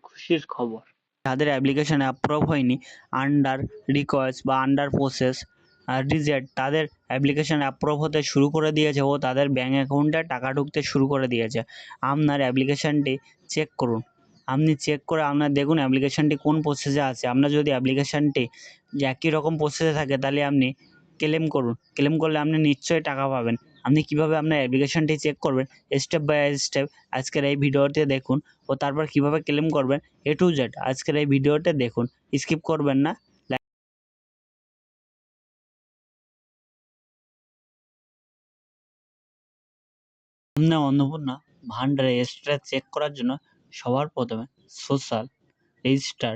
খুশির খবর, যাদের অ্যাপ্লিকেশন অ্যাপ্রুভ হয়নি, আন্ডার রিকোয়েস্ট বা আন্ডার প্রসেস রিজেক্ট, তাদের অ্যাপ্লিকেশন অ্যাপ্রুভ হতে শুরু করে দিয়েছে ও তাদের ব্যাঙ্ক অ্যাকাউন্টে টাকা ঢুকতে শুরু করে দিয়েছে। আপনার অ্যাপ্লিকেশানটি চেক করুন, আপনি চেক করে আপনার দেখুন অ্যাপ্লিকেশানটি কোন প্রসেসে আছে। আপনার যদি অ্যাপ্লিকেশানটি একই রকম প্রসেসে থাকে তাহলে আপনি ক্লেম করুন, ক্লেম করলে আপনি নিশ্চয়ই টাকা পাবেন। আপনি কীভাবে আপনার অ্যাপ্লিকেশানটি চেক করবেন স্টেপ বাই স্টেপ আজকের এই ভিডিওতে দেখুন, ও তারপর কীভাবে ক্লেম করবেন A to Z আজকের এই ভিডিওতে দেখুন, স্কিপ করবেন না। আপনার অন্নপূর্ণা ভান্ডারে স্ট্যাটাস চেক করার জন্য সবার প্রথমে সোশ্যাল রেজিস্টার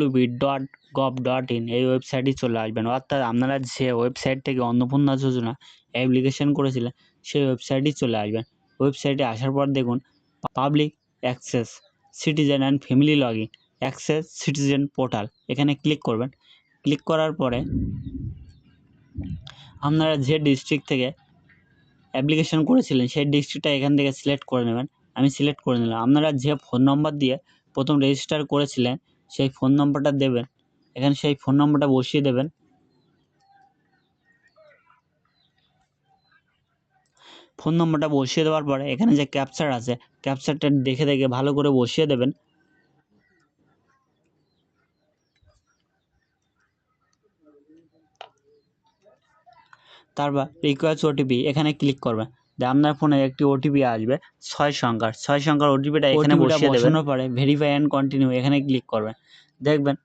.wb.gov.in এই ওয়েবসাইটে চলে আসবেন, অর্থাৎ আপনারা যে ওয়েবসাইট থেকে অন্নপূর্ণা যোজনা অ্যাপ্লিকেশন করেছিলেন সেই ওয়েবসাইটেই চলে আসবেন। ওয়েবসাইটে আসার পর দেখুন public access citizen and family login access citizen portal, এখানে ক্লিক করবেন। ক্লিক করার পরে আপনারা যে ডিস্ট্রিক্ট থেকে অ্যাপ্লিকেশন করেছিলেন সেই ডিস্ট্রিক্টটা এখান থেকে সিলেক্ট করে নেবেন। আমি সিলেক্ট করে নিলাম। আপনারা যে ফোন নম্বর দিয়ে প্রথম রেজিস্টার করেছিলেন সেই ফোন নম্বরটা দেবেন, এখানে সেই ফোন নম্বরটা বসিয়ে দেবেন। ফোন নম্বরটা বসিয়ে দেওয়ার পরে এখানে যে ক্যাপচার আছে ক্যাপচারটা দেখে দেখে ভালো করে বসিয়ে দেবেন। তারপর রিকোয়েস্ট ওটিপি এখানে ক্লিক করবেন। আপনার ফোনে একটি ওটিপি আসবে 6 সংখ্যার ওটিপিটা এখানে বসিয়ে দেবেন। বসানোর পরে ভেরিফাই অ্যান্ড কন্টিনিউ এখানে ক্লিক করবেন। দেখবেন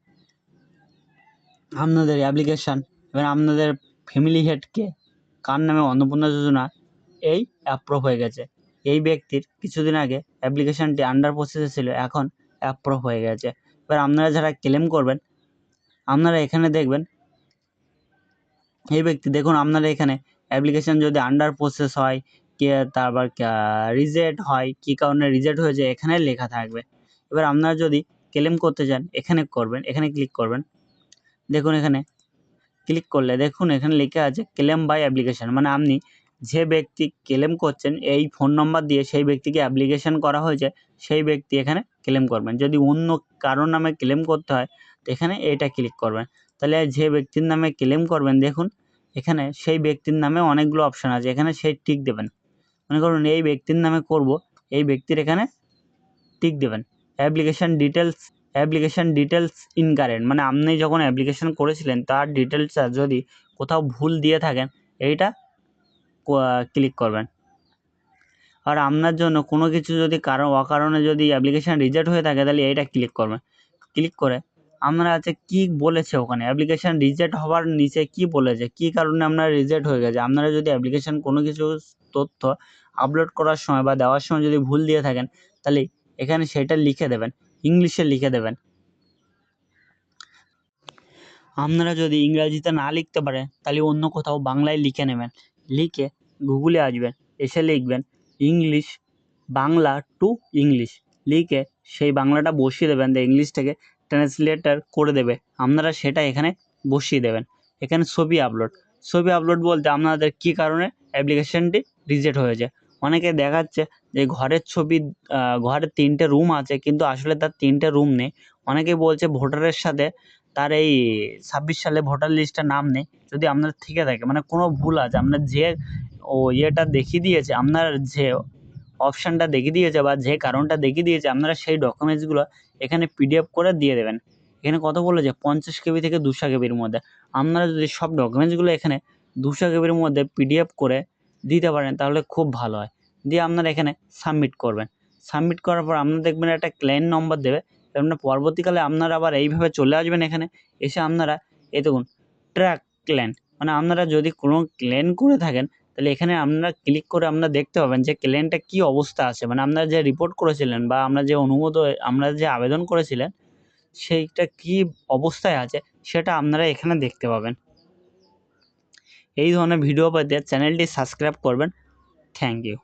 আপনাদের অ্যাপ্লিকেশান এবার আপনাদের ফ্যামিলি হেডকে কার নামে অন্নপূর্ণা যোজনা এই অ্যাপ্রুভ হয়ে গেছে। এই ব্যক্তির কিছুদিন আগে অ্যাপ্লিকেশানটি আন্ডার প্রসেসে ছিল, এখন অ্যাপ্রুভ হয়ে গেছে। এবার আপনারা যারা ক্লেম করবেন আপনারা এখানে দেখবেন এই ব্যক্তি দেখুন আপনারা এখানে অ্যাপ্লিকেশান যদি আন্ডার প্রসেস হয় কে তারপর রিজেক্ট হয়, কী কারণে রিজেক্ট হয়েছে এখানে লেখা থাকবে। এবার আপনারা যদি ক্লেম করতে চান এখানে করবেন, এখানে ক্লিক করবেন। দেখুন এখানে ক্লিক করলে দেখুন এখানে লেখা আছে ক্লেম বাই অ্যাপ্লিকেশান, মানে আপনি যে ব্যক্তি ক্লেম করছেন এই ফোন নম্বর দিয়ে সেই ব্যক্তিকে অ্যাপ্লিকেশান করা হয়েছে সেই ব্যক্তি এখানে ক্লেম করবেন। যদি অন্য কারোর নামে ক্লেম করতে হয় তো এখানে এটা ক্লিক করবেন। তাহলে যে ব্যক্তির নামে ক্লেম করবেন দেখুন এখানে সেই ব্যক্তির নামে অনেকগুলো অপশান আছে, এখানে সেই টিক দেবেন। মনে করুন এই ব্যক্তির নামে করব, এই ব্যক্তির এখানে টিক দেবেন। অ্যাপ্লিকেশান ডিটেলস ইনকারেক্ট, মানে আপনি যখন অ্যাপ্লিকেশান করেছিলেন তার ডিটেলসটা যদি কোথাও ভুল দিয়ে থাকেন এইটা ক্লিক করবেন। আর আপনার জন্য কোনো কিছু যদি অকারণে যদি অ্যাপ্লিকেশান রিজেক্ট হয়ে থাকে তাহলে এইটা ক্লিক করবেন। ক্লিক করে আপনারা আছে কী বলেছে ওখানে অ্যাপ্লিকেশান রিজেক্ট হওয়ার নিচে কী বলেছে, কী কারণে আপনার রিজেক্ট হয়ে গেছে। আপনারা যদি অ্যাপ্লিকেশান কোনো কিছু তথ্য আপলোড করার সময় বা দেওয়ার সময় যদি ভুল দিয়ে থাকেন তাহলে এখানে সেটা লিখে দেবেন, ইংলিশে লিখে দেবেন। আপনারা যদি ইংরাজিতে না লিখতে পারেন তাহলে অন্য কোথাও বাংলায় লিখে নেবেন। লিখে গুগলে আসবেন, এসে লিখবেন ইংলিশ বাংলা টু ইংলিশ, লিখে সেই বাংলাটা বসিয়ে দেবেন, ইংলিশ থেকে ট্রান্সলেটার করে দেবে, আপনারা সেটা এখানে বসিয়ে দেবেন। এখানে ছবি আপলোড বলতে আপনাদের কী কারণে অ্যাপ্লিকেশানটি রিজেক্ট হয়েছে। অনেকে দেখাচ্ছে যে ঘরের ছবি, ঘরে 3টে রুম আছে কিন্তু আসলে তার 3টে রুম নেই। অনেকে বলছে ভোটারের সাথে তার এই 26 সালে ভোটার লিস্টে নাম নেই। যদি আপনার থেকে থাকে মানে কোনো ভুল আছে, আপনার যে ইয়েটা দেখিয়ে দিয়েছে, আপনার যে অপশানটা দেখিয়ে দিয়েছে বা যে কারণটা দেখিয়ে দিয়েছে আপনারা সেই ডকুমেন্টসগুলো এখানে PDF করে দিয়ে দেবেন। এখানে কত বলেছে 50 KB থেকে 200 KBর মধ্যে। আপনারা যদি সব ডকুমেন্টসগুলো এখানে 200 KBর মধ্যে PDF করে দিতে পারেন তাহলে খুব ভালো হয়। দিয়ে আপনারা এখানে সাবমিট করবেন। সাবমিট করার পর আপনারা দেখবেন একটা ক্লেইম নম্বর দেবে, আপনার পরবর্তীকালে আপনারা আবার এইভাবে চলে আসবেন এখানে। এসে আপনারা এই দেখুন ট্র্যাক ক্লেম, মানে আপনারা যদি কোনো ক্লেম করে থাকেন তাহলে এখানে আপনারা ক্লিক করে আপনারা দেখতে পাবেন যে ক্লেমটা কী অবস্থা আছে, মানে আপনারা যে রিপোর্ট করেছিলেন বা আমরা যে আবেদন করেছিলেন সেইটা কী অবস্থায় আছে সেটা আপনারা এখানে দেখতে পাবেন। এই ধরনের ভিডিও পেতে চ্যানেলটি সাবস্ক্রাইব করবেন। Thank you.